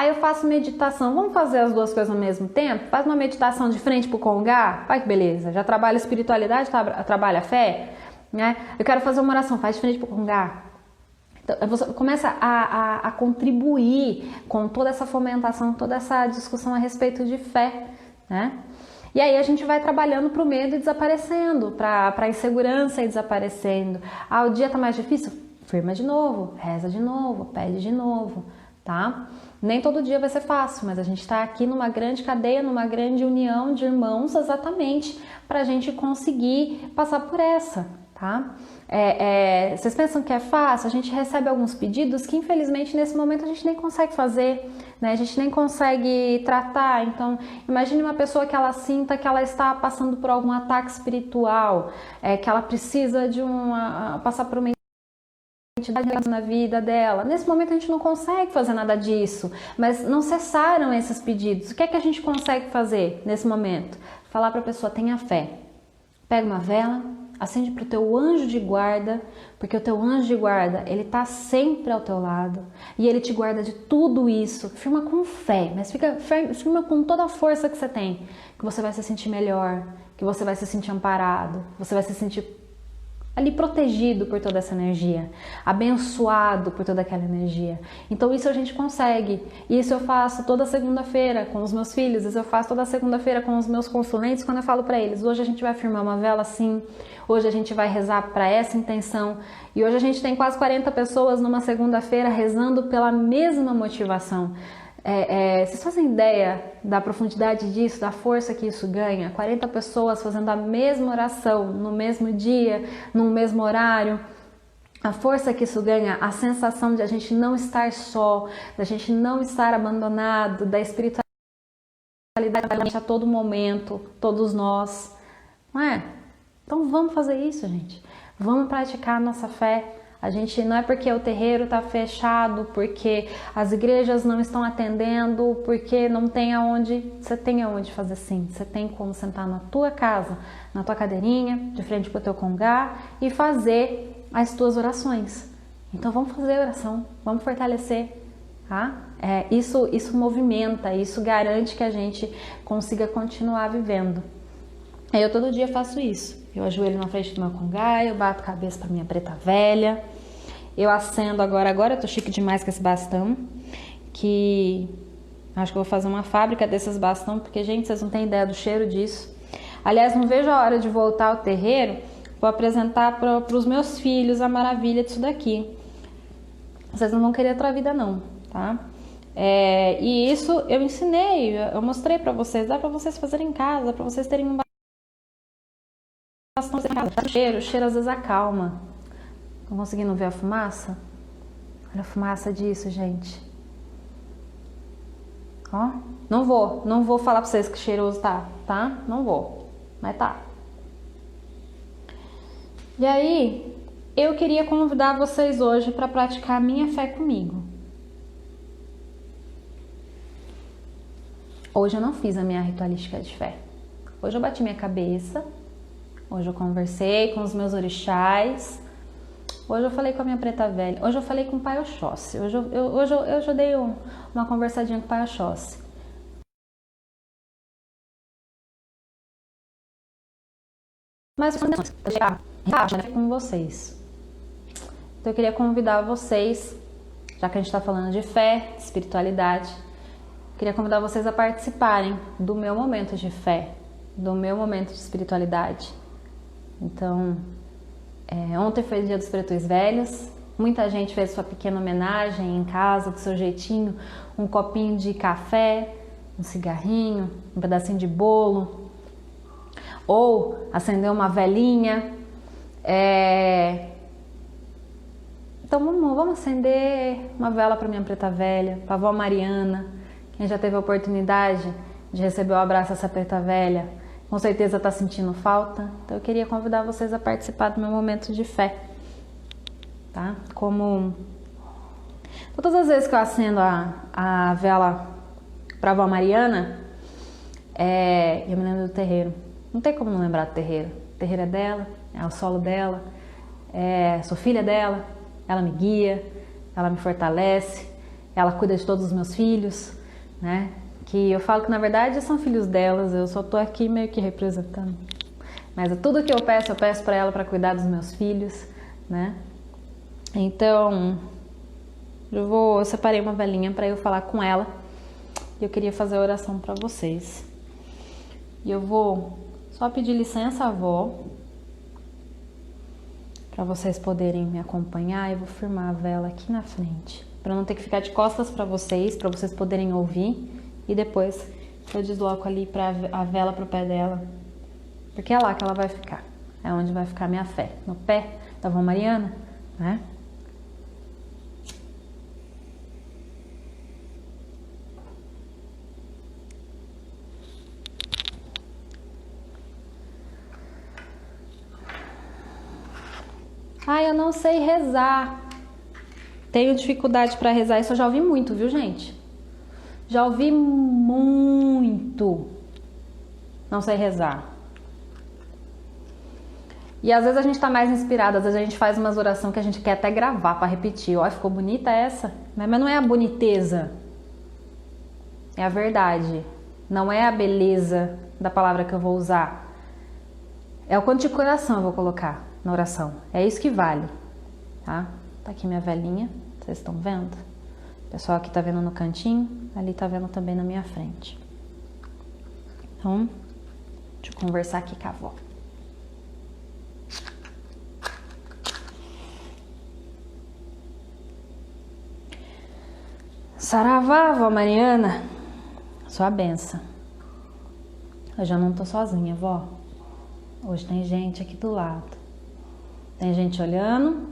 Eu faço meditação. Vamos fazer as duas coisas ao mesmo tempo? Faz uma meditação de frente pro Congá. Olha que beleza. Já trabalha espiritualidade, trabalha fé, né? Eu quero fazer uma oração. Faz de frente pro Congá. Então, você começa a contribuir com toda essa fomentação, toda essa discussão a respeito de fé, né? E aí a gente vai trabalhando para o medo e desaparecendo, para a insegurança e desaparecendo. O dia tá mais difícil? Firma de novo, reza de novo, pede de novo, tá? Nem todo dia vai ser fácil, mas a gente está aqui numa grande cadeia, numa grande união de irmãos exatamente para a gente conseguir passar por essa, tá? Vocês pensam que é fácil? A gente recebe alguns pedidos que infelizmente nesse momento a gente nem consegue fazer, né? A gente nem consegue tratar. Então, imagine uma pessoa que ela sinta que ela está passando por algum ataque espiritual, que ela precisa de passar por uma entidade na vida dela. Nesse momento a gente não consegue fazer nada disso, mas não cessaram esses pedidos. O que é que a gente consegue fazer nesse momento? Falar para a pessoa: tenha fé. Pega uma vela, acende para o teu anjo de guarda, porque o teu anjo de guarda, ele está sempre ao teu lado e ele te guarda de tudo isso. Firma com fé, mas firma com toda a força que você tem, que você vai se sentir melhor, que você vai se sentir amparado, que você vai se sentir ali protegido por toda essa energia, abençoado por toda aquela energia. Então isso a gente consegue. Isso eu faço toda segunda-feira com os meus filhos, isso eu faço toda segunda-feira com os meus consulentes, quando eu falo para eles: hoje a gente vai firmar uma vela assim, hoje a gente vai rezar para essa intenção. E hoje a gente tem quase 40 pessoas numa segunda-feira rezando pela mesma motivação. Vocês fazem ideia da profundidade disso, da força que isso ganha? 40 pessoas fazendo a mesma oração, no mesmo dia, no mesmo horário. A força que isso ganha, a sensação de a gente não estar só, da gente não estar abandonado, da espiritualidade a todo momento, todos nós. Não é? Então vamos fazer isso, gente. Vamos praticar a nossa fé. A gente não é porque o terreiro está fechado, porque as igrejas não estão atendendo, porque não tem aonde. Você tem aonde fazer sim. Você tem como sentar na tua casa, na tua cadeirinha, de frente para o teu congá e fazer as tuas orações. Então vamos fazer oração, vamos fortalecer, tá? Isso movimenta, isso garante que a gente consiga continuar vivendo. Eu todo dia faço isso. Eu ajoelho na frente do meu congá, eu bato a cabeça para minha preta velha. Eu acendo agora eu tô chique demais com esse bastão, que acho que eu vou fazer uma fábrica desses bastão, porque, gente, vocês não têm ideia do cheiro disso. Aliás, não vejo a hora de voltar ao terreiro, vou apresentar para os meus filhos a maravilha disso daqui. Vocês não vão querer outra vida não, tá? E isso eu ensinei, eu mostrei para vocês, dá para vocês fazerem em casa, para vocês terem um bastão em casa. O cheiro às vezes acalma. Estão conseguindo ver a fumaça? Olha a fumaça disso, gente. Ó, não vou falar pra vocês que cheiroso tá? Não vou, mas tá. E aí, eu queria convidar vocês hoje para praticar a minha fé comigo. Hoje eu não fiz a minha ritualística de fé. Hoje eu bati minha cabeça. Hoje eu conversei com os meus orixás. Hoje eu falei com a minha preta velha. Hoje eu falei com o Pai Oxóssi. Hoje eu já dei uma conversadinha com o Pai Oxóssi. Mas com vocês. Então eu queria convidar vocês, já que a gente está falando de fé, de espiritualidade, queria convidar vocês a participarem do meu momento de fé, do meu momento de espiritualidade. Então, ontem foi o Dia dos Pretos Velhos, muita gente fez sua pequena homenagem em casa, do seu jeitinho, um copinho de café, um cigarrinho, um pedacinho de bolo, ou acendeu uma velinha. Então vamos acender uma vela para minha preta velha, para a avó Mariana. Quem já teve a oportunidade de receber o abraço dessa preta velha, com certeza está sentindo falta. Então eu queria convidar vocês a participar do meu momento de fé, tá? Como todas as vezes que eu acendo a vela para a avó Mariana, eu me lembro do terreiro. Não tem como não lembrar do terreiro. O terreiro é dela, é o solo dela, sou filha dela, ela me guia, ela me fortalece, ela cuida de todos os meus filhos, né? Que eu falo que na verdade são filhos delas, eu só tô aqui meio que representando. Mas tudo que eu peço para ela para cuidar dos meus filhos, né? Então, eu separei uma velinha para eu falar com ela. E eu queria fazer a oração para vocês. E eu vou só pedir licença à avó, para vocês poderem me acompanhar. Eu vou firmar a vela aqui na frente, para não ter que ficar de costas para vocês poderem ouvir. E depois eu desloco ali para a vela pro pé dela, porque é lá que ela vai ficar. é onde vai ficar minha fé, no pé da Vó Mariana, né? Ah, eu não sei rezar. Tenho dificuldade para rezar. Isso eu já ouvi muito, viu, gente? Já ouvi muito. Não sei rezar. E às vezes a gente tá mais inspirado. Às vezes a gente faz umas orações que a gente quer até gravar para repetir. Ó, ficou bonita essa. Mas não é a boniteza. É a verdade. Não é a beleza da palavra que eu vou usar. É o quanto de coração eu vou colocar na oração. É isso que vale, tá? Tá aqui minha velhinha, vocês estão vendo? O pessoal aqui tá vendo no cantinho, ali tá vendo também na minha frente. Então, deixa eu conversar aqui com a avó. Saravá, vó Mariana, sua benção. Eu já não tô sozinha, vó. Hoje tem gente aqui do lado. Tem gente olhando,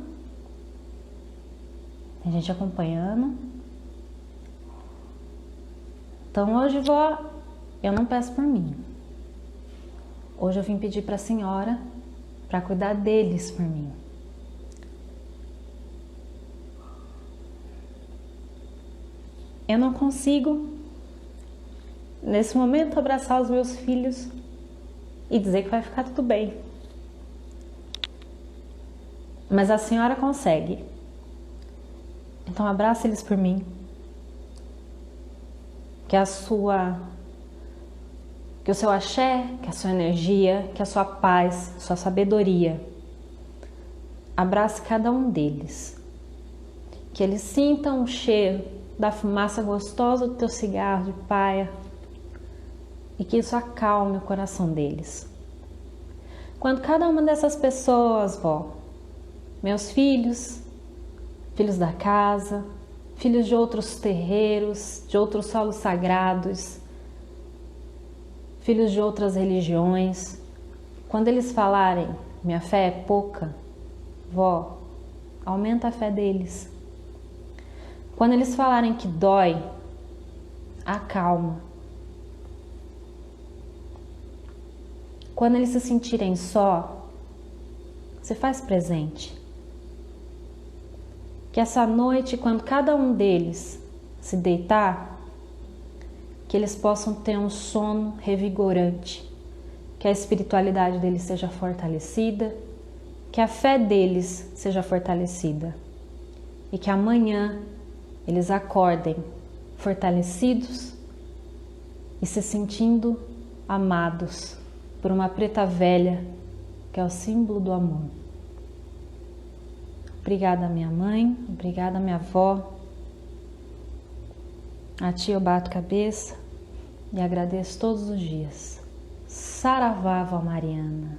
tem gente acompanhando. Então hoje, vó, eu não peço por mim. Hoje eu vim pedir para a senhora para cuidar deles por mim. Eu não consigo, nesse momento, abraçar os meus filhos e dizer que vai ficar tudo bem. Mas a senhora consegue. Então abraça eles por mim. Que o seu axé, que a sua energia, que a sua paz, sua sabedoria abrace cada um deles. Que eles sintam o cheiro da fumaça gostosa do teu cigarro de paia e que isso acalme o coração deles. Quando cada uma dessas pessoas, vó, meus filhos, filhos da casa, filhos de outros terreiros, de outros solos sagrados, filhos de outras religiões, quando eles falarem, minha fé é pouca, vó, aumenta a fé deles. Quando eles falarem que dói, acalma. Quando eles se sentirem só, você faz presente. Que essa noite, quando cada um deles se deitar, que eles possam ter um sono revigorante, que a espiritualidade deles seja fortalecida, que a fé deles seja fortalecida e que amanhã eles acordem fortalecidos e se sentindo amados por uma preta velha que é o símbolo do amor. Obrigada, minha mãe. Obrigada, minha avó. A ti eu bato cabeça e agradeço todos os dias. Saravá, vó Mariana.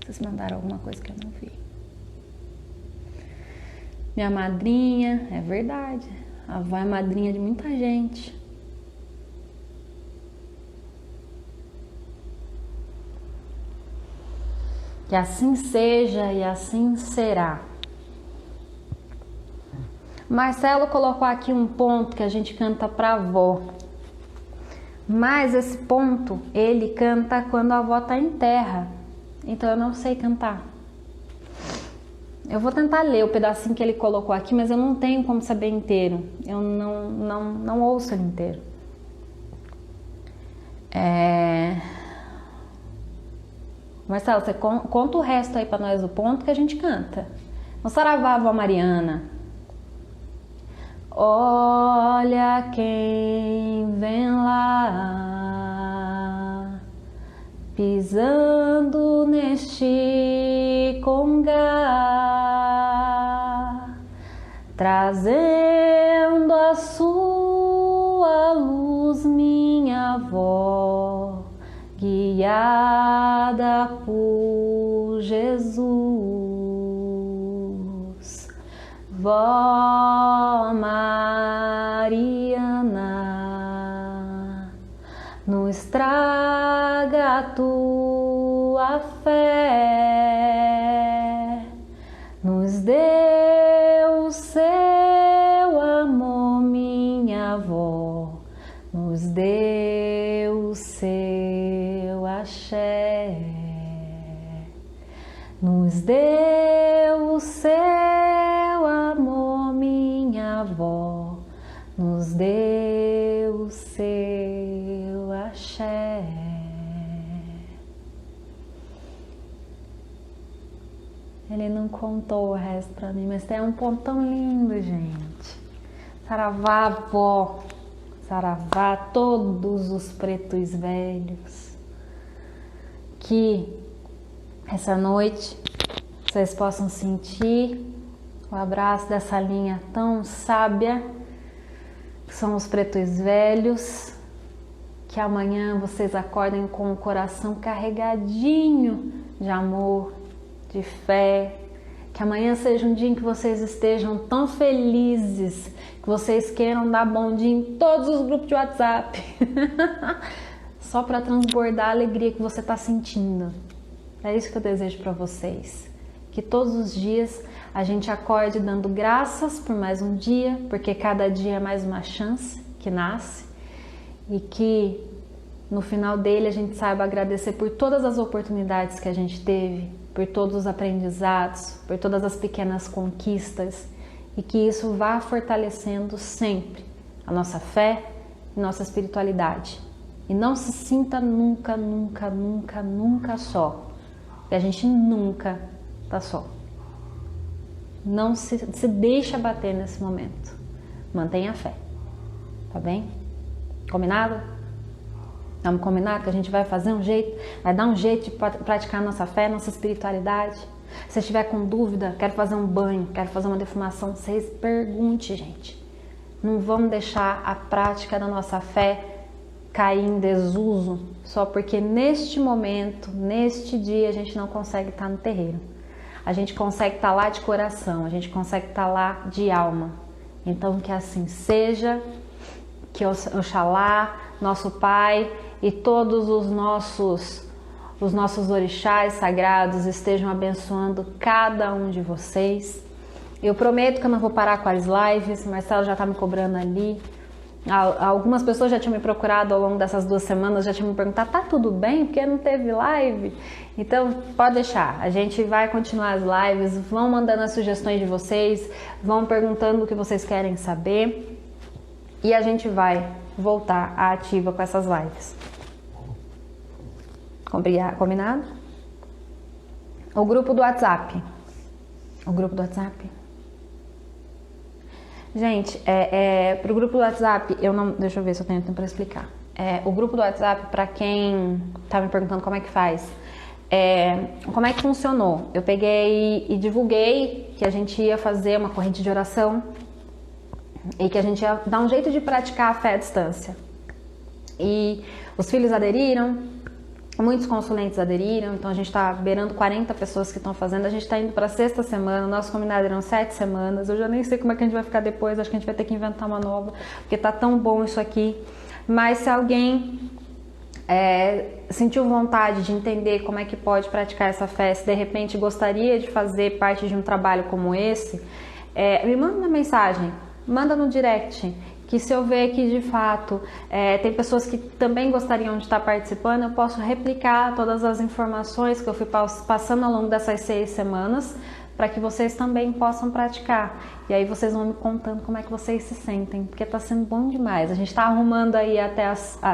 Vocês mandaram alguma coisa que eu não vi. Minha madrinha, é verdade. A avó é madrinha de muita gente. Que assim seja e assim será. Marcelo colocou aqui um ponto que a gente canta pra avó. Mas esse ponto ele canta quando a avó tá em terra. Então eu não sei cantar. Eu vou tentar ler o pedacinho que ele colocou aqui, mas eu não tenho como saber inteiro. Eu não ouço ele inteiro. Marcelo, você conta o resto aí pra nós do ponto que a gente canta. No Saravá, vó Mariana. Olha quem vem lá, pisando neste congá, trazendo a sua luz, minha avó, guiada guiada por Jesus. Vó Mariana, não estraga a tua fé, nos dê o seu amor, minha avó, nos dê o seu axé, nos dê o seu amor, minha avó, nos dê o seu axé. Ele não contou o resto pra mim, mas tem um ponto tão lindo, gente. Saravá, avó. Saravá, todos os pretos velhos. Que essa noite vocês possam sentir o abraço dessa linha tão sábia, que são os pretos velhos. Que amanhã vocês acordem com o coração carregadinho de amor, de fé, que amanhã seja um dia em que vocês estejam tão felizes, que vocês queiram dar bom dia em todos os grupos de WhatsApp, só para transbordar a alegria que você está sentindo. É isso que eu desejo para vocês, que todos os dias a gente acorde dando graças por mais um dia, porque cada dia é mais uma chance que nasce, e que no final dele a gente saiba agradecer por todas as oportunidades que a gente teve, por todos os aprendizados, por todas as pequenas conquistas, e que isso vá fortalecendo sempre a nossa fé e nossa espiritualidade. E não se sinta nunca, nunca, nunca, nunca só. Porque a gente nunca tá só. Não se deixa bater nesse momento. Mantenha a fé. Tá bem? Combinado? Vamos combinar que a gente vai fazer um jeito, vai dar um jeito de praticar nossa fé, nossa espiritualidade. Se estiver com dúvida, quero fazer um banho, quero fazer uma defumação, vocês perguntem, gente. Não vamos deixar a prática da nossa fé cair em desuso só porque neste momento, neste dia, a gente não consegue estar no terreiro. A gente consegue estar lá de coração, a gente consegue estar lá de alma. Então que assim seja, que Oxalá, nosso Pai e todos os nossos orixás sagrados estejam abençoando cada um de vocês. Eu prometo que eu não vou parar com as lives, Marcelo já está me cobrando ali. Algumas pessoas já tinham me procurado ao longo dessas 2 semanas, já tinham me perguntado, tá tudo bem? Porque não teve live? Então, pode deixar, a gente vai continuar as lives, vão mandando as sugestões de vocês, vão perguntando o que vocês querem saber e a gente vai voltar à ativa com essas lives. Combinado? O grupo do WhatsApp. Gente, pro grupo do WhatsApp, deixa eu ver se eu tenho tempo para explicar. O grupo do WhatsApp, para quem tá me perguntando como é que faz, como é que funcionou? Eu peguei e divulguei que a gente ia fazer uma corrente de oração e que a gente ia dar um jeito de praticar a fé à distância. E os filhos aderiram, muitos consulentes aderiram, então a gente está beirando 40 pessoas que estão fazendo, a gente está indo para a 6ª semana, nosso combinado eram 7 semanas, eu já nem sei como é que a gente vai ficar depois, acho que a gente vai ter que inventar uma nova, porque tá tão bom isso aqui. Mas se alguém sentiu vontade de entender como é que pode praticar essa fé, se de repente gostaria de fazer parte de um trabalho como esse, me manda uma mensagem, manda no direct, que se eu ver que de fato tem pessoas que também gostariam de estar participando, eu posso replicar todas as informações que eu fui passando ao longo dessas 6 semanas, para que vocês também possam praticar. E aí vocês vão me contando como é que vocês se sentem, porque tá sendo bom demais. A gente tá arrumando aí até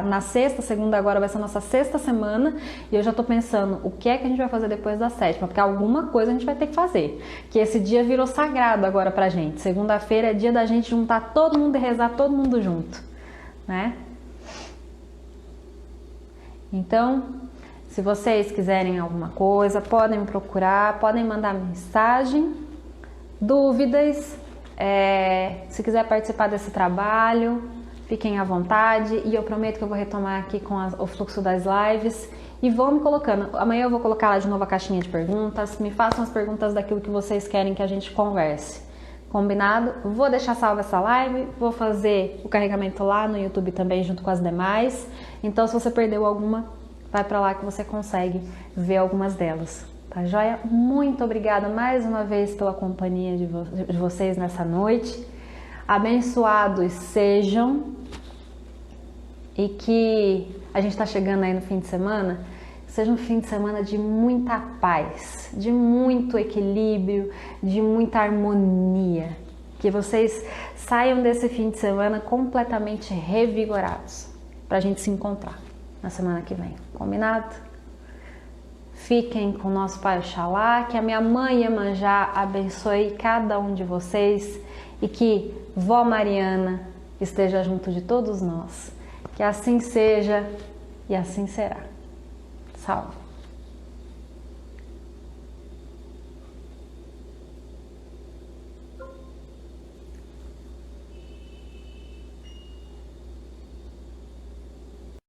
na segunda agora vai ser a nossa 6ª semana, e eu já tô pensando o que é que a gente vai fazer depois da 7ª, porque alguma coisa a gente vai ter que fazer. Que esse dia virou sagrado agora pra gente. Segunda-feira é dia da gente juntar todo mundo e rezar todo mundo junto, né? Então, se vocês quiserem alguma coisa, podem me procurar, podem mandar mensagem, dúvidas, se quiser participar desse trabalho, fiquem à vontade, e eu prometo que eu vou retomar aqui com o fluxo das lives e vão me colocando. Amanhã eu vou colocar lá de novo a caixinha de perguntas. Me façam as perguntas daquilo que vocês querem que a gente converse. Combinado? Vou deixar salva essa live, vou fazer o carregamento lá no YouTube também junto com as demais. Então se você perdeu alguma, vai para lá que você consegue ver algumas delas. Tá joia? Muito obrigada mais uma vez pela companhia de vocês nessa noite. Abençoados sejam e que a gente está chegando aí no fim de semana, seja um fim de semana de muita paz, de muito equilíbrio, de muita harmonia. Que vocês saiam desse fim de semana completamente revigorados para a gente se encontrar na semana que vem. Combinado? Fiquem com o nosso Pai Oxalá, que a minha mãe Iemanjá abençoe cada um de vocês e que Vó Mariana esteja junto de todos nós. Que assim seja e assim será. Salve!